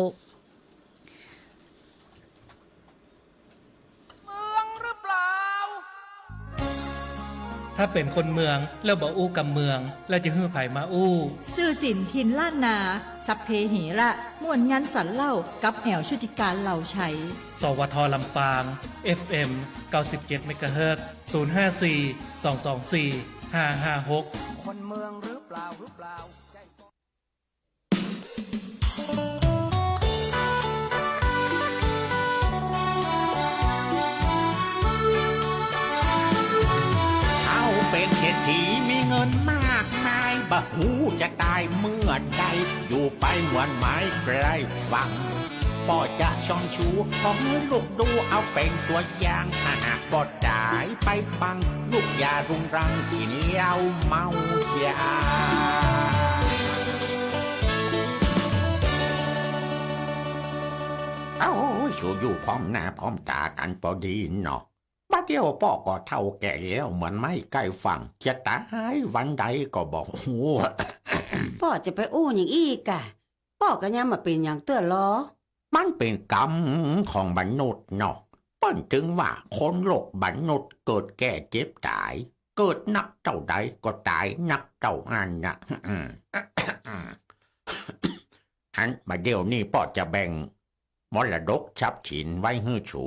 Speaker 8: ถ้าเป็นคนเมืองแล้วบ่อู้กับเมือง แล้วจะฮื้อไผมาอู้
Speaker 9: สื่อสินทินล้านนาสัพเพเหระม่วนงานสรรเล่ากับแอวชุติการเหล่าชัย
Speaker 8: สวทลำปาง FM 97 เมกะเฮิรตซ์ 054 224 556
Speaker 4: คนเมืองหรือเปล่า
Speaker 7: เป็นเศรษฐีมีเงินมากมายบะหูจะตายเมื่อใดอยู่ไปเหมือนไม้ไกลฟังพ่อจะช่องชูของลูกดูเอาเป็นตัวอย่างถ้าหากบ่ได้ไปฟังลูกอย่ารุงรังที่เหนียวเมายา
Speaker 11: เอ้าชูอยู่พร้อมหน้าพร้อมตากันพอดีเนาะบัดเดียวพ่อก็เท่าแก่แล้วเหมือนไม่ใกล้ฟังจะตายวันใดก็บอกหัว
Speaker 12: พ่อจะไปอู้อย่างอีกะพ่อก็ยังมาเป็นอย่างเตื้อล้อ
Speaker 11: มันเป็นกรรมของมนุษย์เนาะเปิ้นถึงว่าคนโลกมนุษย์เกิดแก่เจ็บตาย เกิดนักเท่าใดก็ตายนักเท่านั้นนะ อันมาเดี๋ยวนี้พ่อจะแบ่งมรดกทรัพย์สินไว้ให้ฉู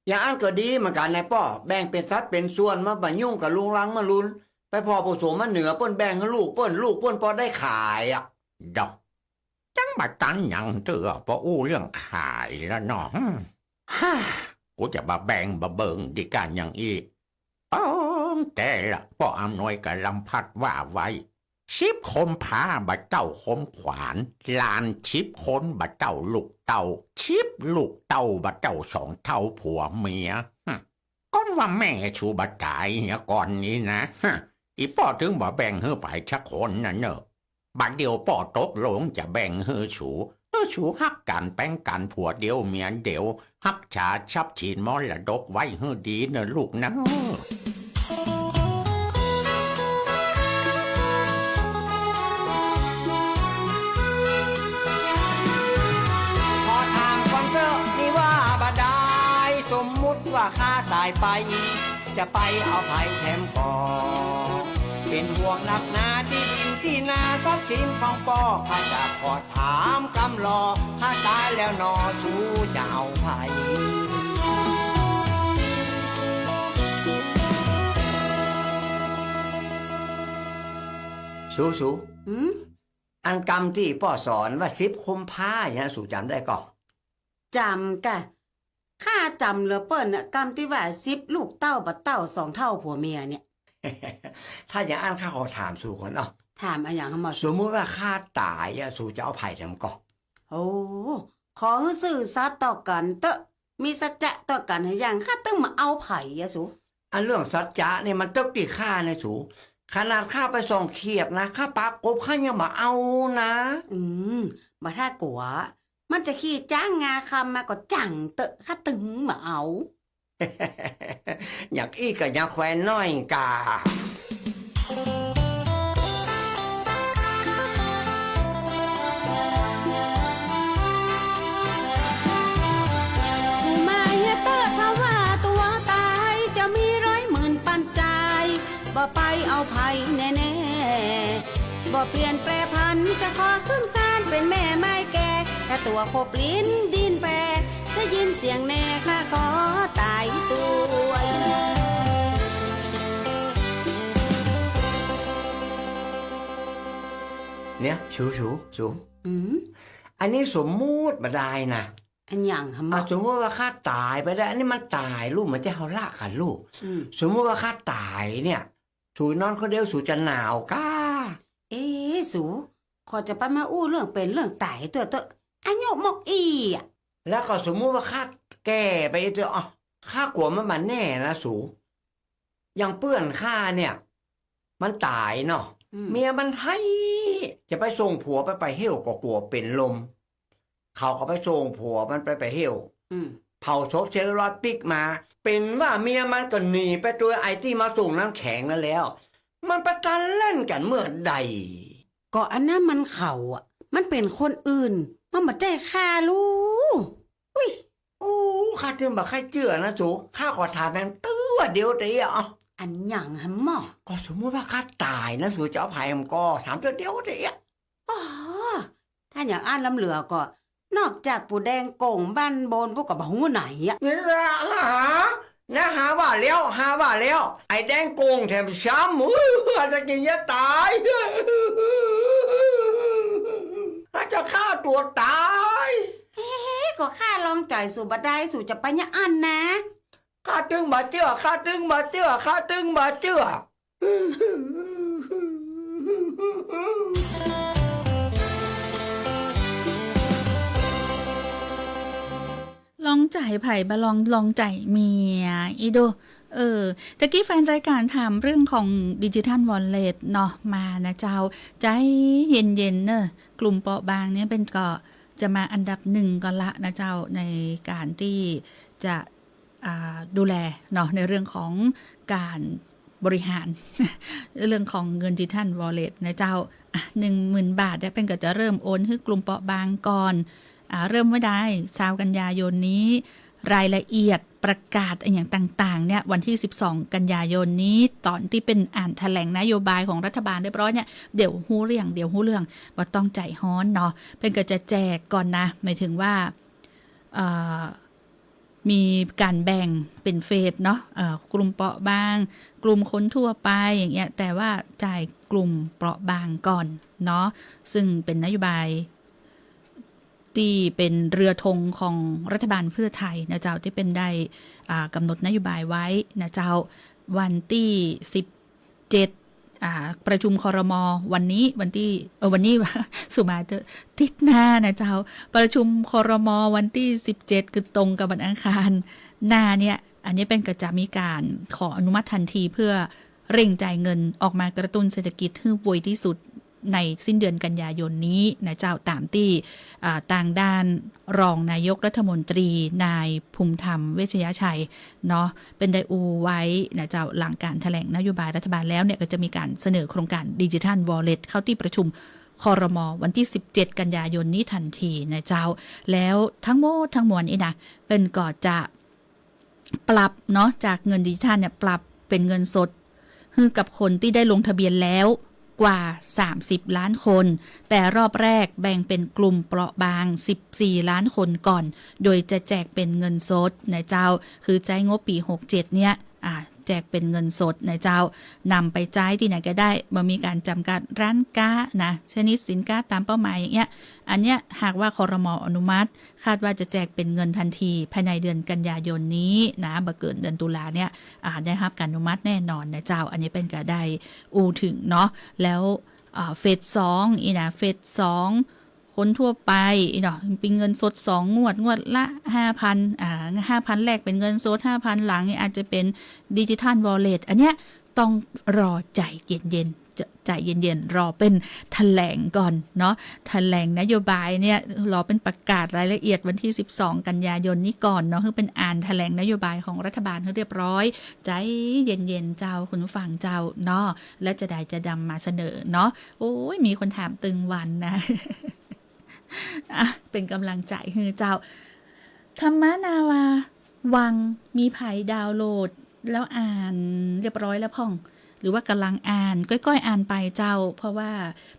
Speaker 13: อย่างอันก็ดีเหมือนกันนายป้อแบ่งเป็นสัดเป็นส่วนมาบั่ยุ่งกับลุงลังมาลุนไปพอผสมมาเหนือเปิ้นแบ่งให้ลูกเปิ้นพอได้ขายอ่ะ
Speaker 11: ดอกจังบัดตันยังเตือพออู้เรื่องขายแล้วเนาะฮ่ากูจะมาแบ่งมาเบิงดีกันอย่างอีกแต่ละพ่ออำนวยกับลำพัดว่าไว้ชิบคมพาบัดเต้าคมขวานลานชิบคนบัดเต้าลูกเต้าชิบลูกเต้าบัดเต้าสองเท่าผัวเมียก้อนว่าแม่ชูบัดตายเนี่ยก่อนนี้นะอีพ่อถึงบ่แบ่งให้ไปชักคนน่ะเนอะบัดเดียวพ่อตกลงจะแบ่งให้ชูฮักกันแป้งกันผัวเดียวเมียเดียวฮักชาชับฉีนมรดกไว้ให้ดีเนอะลูกนะ
Speaker 13: พอถามก่อนเถอะนี่ว่าบาดายสมมุติว่าข้าตายไปจะไปเอาไผ่แถมก่อเป็นห่วงนักหนาที่ดินที่นาทรัพย์สินของพ่อข้าจะขอถามกำลอข้าตายแล้วนอสู้จะเอาไผ่สูอันกรรมที่พ่อสอนว่า10 คมพาอย่างนั้นสูจำได้ก่อน
Speaker 12: จำกะข้าจำเหลือเปิ้นน่ะกรรมที่ว่า10 ลูกเต้าบัดเต้า2 เท่าผัวเมียเนี่ย
Speaker 13: ถ้าอย่างอันข้าขอถามสู่คน
Speaker 12: ถามอะไรอย่างเขามา
Speaker 13: สมมุติว่าข้าตายสู่จะเอาไผ่ทำก่อน
Speaker 12: โอ้ขอให้สื่อสัตย์ต่อกันเตอะมีสัจจะต่อกันอย่างข้าต้องมาเอาไผ่สู
Speaker 13: อันเรื่องสัจจะเนี่ยมันตึกที่ข้านะสูขนาดข้าไปส่องเขียดนะข้าปากกบข้ายังมาเอานะ
Speaker 12: มาถ้ากัวมันจะขี้จ้างงาคำมาก็จังเตอะข้าตึงมาเอา
Speaker 13: อยากอีกก็อยากแควนน้อยกา
Speaker 12: บ่ไปเอาไผ่แน่ๆบ่เปลี่ยนแปรพันจะขอขึ้นคานเป็นแม่ไม้แก่ถ้าตัวโคบลิ้นดินแปรได้ยินเสียงแน่ข้าขอตายตัว
Speaker 13: เนี่ยชูอันนี้สมมุติมาได้นะ
Speaker 12: อันอย่างทำไม
Speaker 13: สมมติว่าข้าตายไปได้อันนี้มันตายลูกมันจะเขาลากกันลูกสมมติว่าข้าตายเนี่ยสูนอนคนเดียวสูจะหนาวก้า
Speaker 12: สูขอจะไปมาอู้เรื่องเป็นเรื่องตายตัวอายุมกอีอ่ะ
Speaker 13: แล้วก็สมมุติว่าข้าแก่ไปตัวข้ากลัวมันมาแน่นะสูอย่างเปื้อนข้าเนี่ยมันตายเนาะเมียมันให้จะไปส่งผัวไปเหี่ยวก็กลัวเป็นลมเขาก็ไปส่งผัวมันไปเหี่ยวเผาศพเชลลอดปิกมาเป็นว่าเมียมันก็หนีไปตัวไอที่มาส่งน้ำแข็งนั่นแล้วมันประจันเล่นกันเมื่อใด
Speaker 12: ก็อันนั้นมันเขาอ่ะมันเป็นคนอื่นมันมาแจ้ฆ่าลูกอุ้ย
Speaker 13: ข้าถึงบอกข้าเจือนะจูข้าขอถามแม่ตัวเดียวเดียว
Speaker 12: อันอย่างฮะหมอ
Speaker 13: ก็สมมติว่าข้าตายนะสูจะเอาไผ่มันก็ถามตัวเดียวเดียว
Speaker 12: ถ้าอย่างอ่านลำเหลือก็นอกจากปูแดงโก่งบ้านบนพวกกับหูไหนอ่ะ
Speaker 13: นี่แหละหาว่าแล้วไอ้แดงโกงแถมช้ำอาจจะกินยาตายอาจจะฆ่าตัวตาย
Speaker 12: ก็ฆ่าลองจ่ายสู่บัดได้สู่จะไปเนี่ยอันนะ
Speaker 13: ฆ่าตึงบาเจือ
Speaker 5: ลองจ่ายไผ่บะลองจ่ายเมียอีโดตะกี้แฟนรายการถามเรื่องของดิจิทัลวอลเล็ตเนาะมานะเจ้าใจเย็นๆเนอะกลุ่มเปราะบางเนี่ยเป็นก็ จะมาอันดับหนึ่งก่อนละนะเจ้าในการที่จะดูแลเนาะในเรื่องของการบริหาร เรื่องของเงินดิจิทัลวอลเล็ตนะเจ้า10,000 บาทได้เป็นก็จะเริ่มโอนให้กลุ่มเปราะบางก่อนเริ่มไม่ได้20 กันยายนนี้รายละเอียดประกาศอย่างต่างๆเนี่ยวันที่12 กันยายนนี้ตอนที่เป็นอ่านแถลงนโยบายของรัฐบาลเรียบร้อยเนี่ยเดี๋ยวฮู้เรื่องว่าต้องใจฮ้อนเนาะเป็นก็จะแจกก่อนนะหมายถึงว่ามีการแบ่งเป็นเฟสเนาะกลุ่มเปราะบางกลุ่มคนทั่วไปอย่างเงี้ยแต่ว่าจ่ายกลุ่มเปราะบางก่อนเนาะซึ่งเป็นนโยบายที่เป็นเรือธงของรัฐบาลเพื่อไทยนะเจ้าที่เป็นได้กำหนดนโยบายไว้นะเจ้าวันที่17ประชุมครม.วันนี้สุมาเตอร์ติดหน้านะเจ้าประชุมครม.วันที่17คือตรงกับวันอังคารหน้าเนี่ยอันนี้เป็นก็จะมีการขออนุมัติทันทีเพื่อเร่งจ่ายเงินออกมากระตุ้นเศรษฐกิจให้ไวที่สุดในสิ้นเดือนกันยายนนี้นะเจ้าตามที่ต่างด้านรองนายกรัฐมนตรีนายภูมิธรรมเวชยชัยเนาะเป็นไดอูไว้นะเจ้าหลังการแถลงนโยบายรัฐบาลแล้วเนี่ยก็จะมีการเสนอโครงการดิจิทัลวอลเล็ตเข้าที่ประชุมครม.วันที่17 กันยายนนี้ทันทีนะเจ้าแล้วทั้งหมดทั้งมวลนี่นะเป็นก็จะปรับเนาะจากเงินดิจิทัลเนี่ยปรับเป็นเงินสดให้กับคนที่ได้ลงทะเบียนแล้วกว่า30 ล้านคนแต่รอบแรกแบ่งเป็นกลุ่มเปราะบาง14 ล้านคนก่อนโดยจะแจกเป็นเงินสดนะเจ้าคือใช้งบปี67เนี่ยแจกเป็นเงินสดนะเจ้านำไปใช้ที่ไหนก็ได้บ่มีการจำกัดร้านค้านะชนิดสินค้าตามเป้าหมายอย่างเงี้ยอันเนี้ยหากว่าครม.อนุมัติคาดว่าจะแจกเป็นเงินทันทีภายในเดือนกันยายนนี้นะบ่เกินเดือนตุลาเนี่ยได้รับการอนุมัติแน่นอนนะเจ้าอันนี้เป็นก็ได้ถึงเนาะแล้วเฟส2นะเฟส2คนทั่วไปเนาะเป็นเงินสด2 งวดละ 5,000 5,000 แรกเป็นเงินสด 5,000 หลังอาจจะเป็นดิจิทัลวอลเล็ตอันเนี้ยต้องรอใจเย็นรอเป็นแถลงก่อนเนาะแถลงนโยบายเนี่ยรอเป็นประกาศรายละเอียดวันที่12 กันยายนนี้ก่อนเนาะคือเป็นอ่านแถลงนโยบายของรัฐบาลให้เรียบร้อยใจเย็นๆเจ้าคุณผู้ฟังเจ้าเนาะและจะได้จะดำมาเสนอเนาะโอ้ยมีคนถามตึงวันนะเป็นกำลังใจคือเจ้าธรรมนาวาวังมีไผ่ดาวน์โหลดแล้วอ่านเรียบร้อยแล้วพ่องหรือว่ากำลังอ่านก้อยๆอ่านไปเจ้าเพราะว่า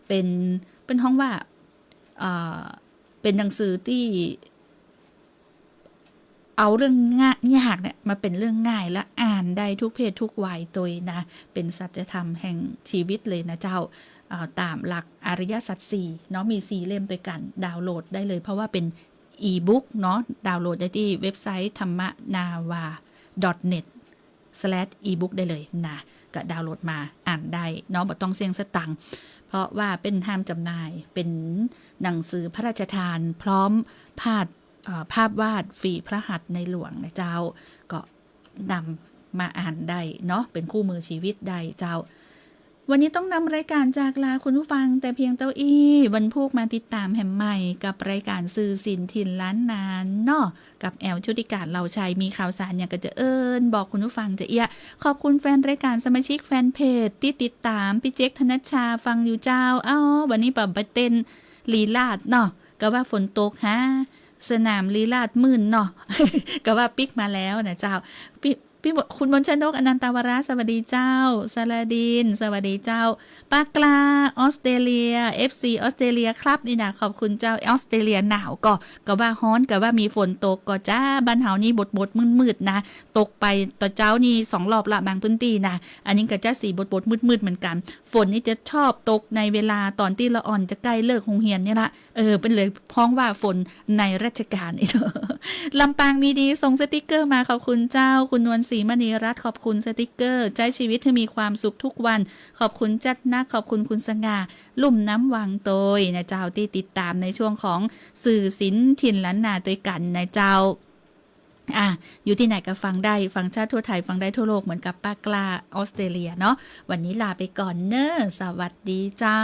Speaker 5: เป็นห้องว่าเป็นหนังสือที่เอาเรื่องง่ายยากเนี่ยมาเป็นเรื่องง่ายและอ่านได้ทุกเพศทุกวัยตัวนะเป็นสัจธรรมแห่งชีวิตเลยนะเจ้าตามหลักอริยสัจ4เนาะมี4 เล่มด้วยกันดาวน์โหลดได้เลยเพราะว่าเป็นอีบุ๊กเนาะดาวน์โหลดได้ที่เว็บไซต์ธรรมนาวา .net/ebook ได้เลยนะก็ดาวน์โหลดมาอ่านได้เนาะบ่ต้องเสี่ยงสตังค์เพราะว่าเป็นห้ามจำหน่ายเป็นหนังสือพระราชทานพร้อมภาพวาดฝีพระหัตถ์ในหลวงนะเจ้าก็นำมาอ่านได้เนาะเป็นคู่มือชีวิตได้เจ้าวันนี้ต้องนำรายการจากลาคุณผู้ฟังแต่เพียงเต้าอี้วันพุธมาติดตามแห่มใหม่กับรายการสื่อสินถิ่นล้านนานเนาะกับแอลชุติการเราชัยมีข่าวสารอย่างก็จะบอกคุณผู้ฟังจะขอบคุณแฟนรายการสมาชิกแฟนเพจที่ติดตามพี่เจ๊กธนชชาฟังอยู่เจ้าวันนี้ไปเต้นลีลาดเนาะก็ว่าฝนตกฮะสนามลีลาดมื่นเนาะ ก็ว่าปิกมาแล้วนะเจ้าพี่คุณมนชนกอนันตวราสวัสดีเจ้าสลาดินสวัสดีเจ้าปากลาออสเตรเลีย FC ออสเตรเลียครับนี่นะขอบคุณเจ้าออสเตรเลียหนาวก็ว่าฮ้อนก็ว่ามีฝนตกก็จ้าบ้านเฮานี่บดมืดๆนะตกไปต่อเจ้านี่2 รอบละบางพื้นที่นะอันนี้ก็จะสีบดมืดๆเหมือนกันฝนนี่จะชอบตกในเวลาตอนที่ละอ่อนจะใกล้เลิกโรงเรียนนี่ละเป็นเลยพ้องว่าฝนในราชการนี่ลำปางมีดีส่งสติกเกอร์มาขอบคุณเจ้าคุณนวลศรีมณีรัตน์ขอบคุณสติกเกอร์ใจชีวิตให้มีความสุขทุกวันขอบคุณจัดนักขอบคุณคุณสง่าลุ่มน้ำวังโตยนะเจ้าที่ติดตามในช่วงของสื่อศิลป์ถิ่นล้านนาด้วยกันนะเจ้าอยู่ที่ไหนก็ฟังได้ฟังชาติทั่วไทยฟังได้ทั่วโลกเหมือนกับป้ากล้าออสเตรเลียเนาะวันนี้ลาไปก่อนเนอะสวัสดีเจ้า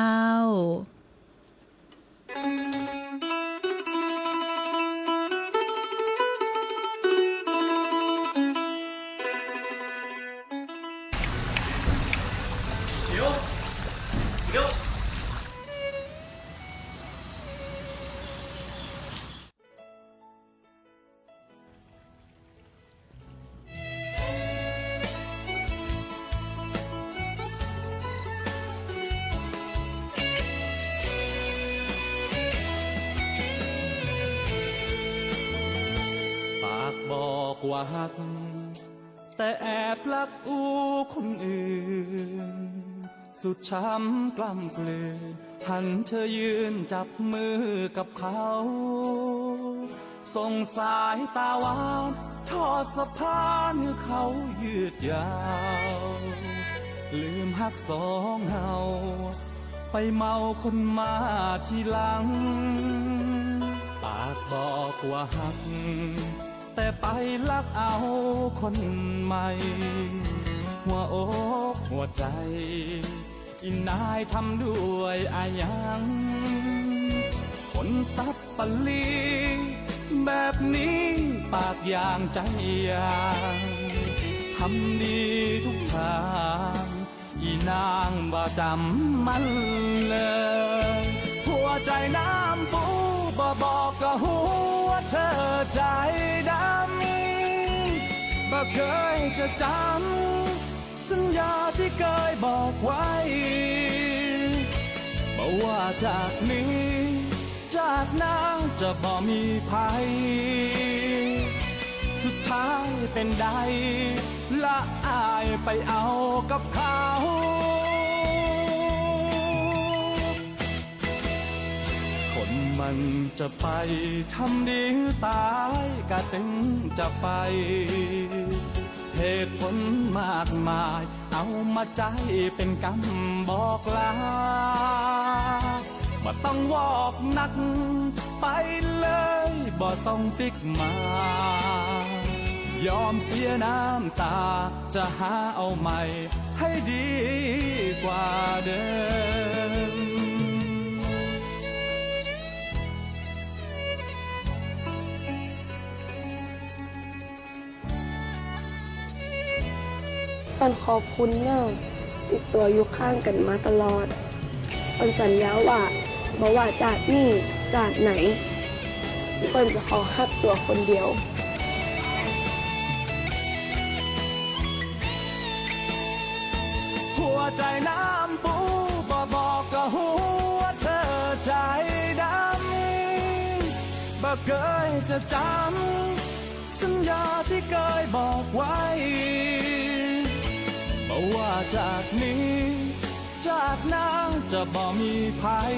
Speaker 14: ว่าฮัก แต่แอบลักอูคนอื่น สุดช้ำกล้ำเกลือนหันเธอยืนจับมือกับเขาส่งสายตาหวานทอดสะพานให้เขายืดยาวลืมฮักสองเฮาไปเมาคนมาทีหลังปากบอกว่าฮักแต่ไปลักเอาคนใหม่หัวอกหัวใจอินนายทำด้วยอายังผลสับปลีแบบนี้ปากอย่างใจอย่างทำดีทุกทางอีนางบ่จำมันเลยหัวใจน้ำปูบ่บอกก็หัวเธอใจดำบ่เคยจะจำสัญญาที่เคยบอกไว้บอกว่าจากนี้จากน้าจะบ่มีภัยสุดท้ายเป็นใดละอายไปเอากับเขาคนมันจะไปทำดีตายก็ถึงจะไปเหตุผลมากมายเอามาใจเป็นกำบอกลาบ่ต้องวอกหนักไปเลยบ่ต้องปิกมายอมเสียน้ำตาจะหาเอาใหม่ให้ดีกว่าเดิม
Speaker 15: ปันขอบคุณนะติดตัวอยู่ข้างกันมาตลอดปันสัญญาว่าบ่ว่าจากนี่จากไหนเปิ้นจะขอฮักตัวคนเดียว
Speaker 14: หัวใจน้ำปูบ่บอกก็หัวเธอใจดำบ่เคยจะจำสัญญาที่เคยบอกไว้บอกว่าจากนี้จากน้าจะบ่มีภัย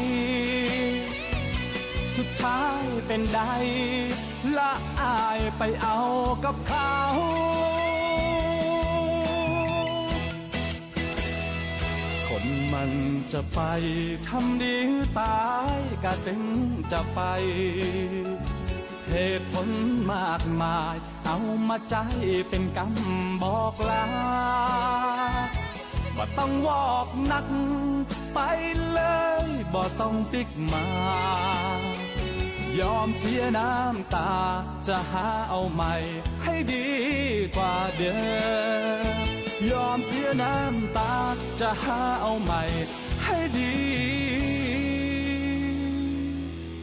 Speaker 14: สุดท้ายเป็นใดละอายไปเอากับเขาคนมันจะไปทำดีตายก็ถึงจะไปเหตุผลมากมายเอามาใจเป็นกำบอกลาบ่ต้องวอกหนักไปเลยบ่ต้องปิกมายอมเสียน้ำตาจะหาเอาใหม่ให้ดีกว่าเดิมยอมเสียน้ำตาจะหาเอาใหม่ให้ดี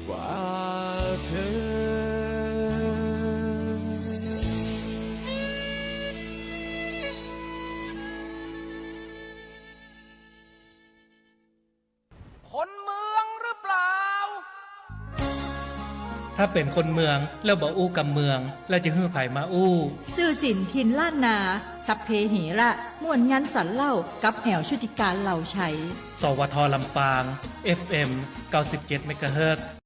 Speaker 14: กว่าเธอ
Speaker 4: คนเมืองหรือเปล่า
Speaker 8: ถ้าเป็นคนเมืองแล้วบ่อู้กับเมืองแล้วจะฮื้อไผมาอู้
Speaker 9: สื่อสินทินล้านนาสัพเพเหระม่วนงานสันเล่ากับแอวชุติการเหล่าชัย
Speaker 8: สวทลำปาง FM 97 เมกะเฮิรตซ์